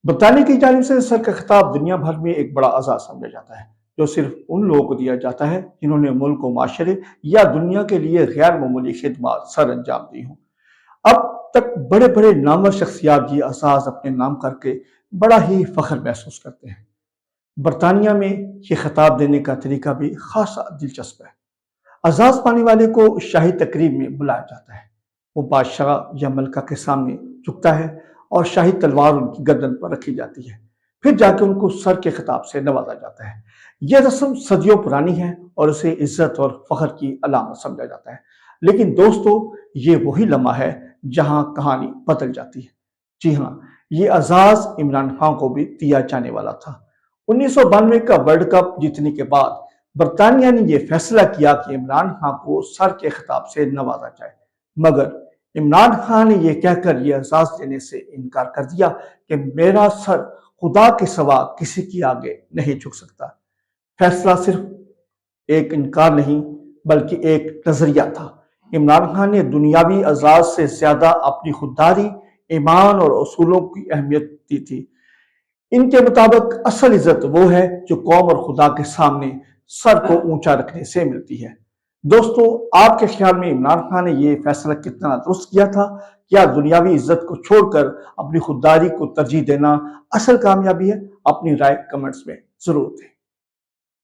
برطانیہ کی جانب سے سر کا خطاب دنیا بھر میں ایک بڑا اعزاز سمجھا جاتا ہے، جو صرف ان لوگوں کو دیا جاتا ہے جنہوں نے ملک و معاشرے یا دنیا کے لیے غیر معمولی خدمات سر انجام دی ہوں۔ اب تک بڑے بڑے نامور شخصیات یہ اعزاز اپنے نام کر کے بڑا ہی فخر محسوس کرتے ہیں۔ برطانیہ میں یہ خطاب دینے کا طریقہ بھی خاصا دلچسپ ہے۔ اعزاز پانے والے کو شاہی تقریب میں بلایا جاتا ہے۔ وہ بادشاہ یا ملکہ کے سامنے جھکتا ہے اور شاہی تلوار ان کی گردن پر رکھی جاتی ہے، پھر جا کے ان کو سر کے خطاب سے نوازا جاتا ہے۔ یہ رسم صدیوں پرانی ہے اور اسے عزت اور فخر کی علامت سمجھا جاتا ہے۔ لیکن دوستو، یہ وہی لمحہ ہے جہاں کہانی بدل جاتی ہے۔ جی ہاں، یہ اعزاز عمران خان کو بھی دیا جانے والا تھا۔ 1992 کا ورلڈ کپ جیتنے کے بعد برطانیہ نے یہ فیصلہ کیا کہ عمران خان کو سر کے خطاب سے نوازا جائے، مگر عمران خان نے یہ کہہ کر یہ اعزاز دینے سے انکار کر دیا کہ میرا سر خدا کے سوا کسی کی آگے نہیں جھک سکتا۔ فیصلہ صرف ایک انکار نہیں بلکہ ایک نظریہ تھا۔ عمران خان نے دنیاوی اعزاز سے زیادہ اپنی خودداری، ایمان اور اصولوں کی اہمیت دی تھی۔ ان کے مطابق اصل عزت وہ ہے جو قوم اور خدا کے سامنے سر کو اونچا رکھنے سے ملتی ہے۔ دوستو، آپ کے خیال میں عمران خان نے یہ فیصلہ کتنا درست کیا تھا؟ کیا دنیاوی عزت کو چھوڑ کر اپنی خودداری کو ترجیح دینا اصل کامیابی ہے؟ اپنی رائے کمنٹس میں ضرور دیں۔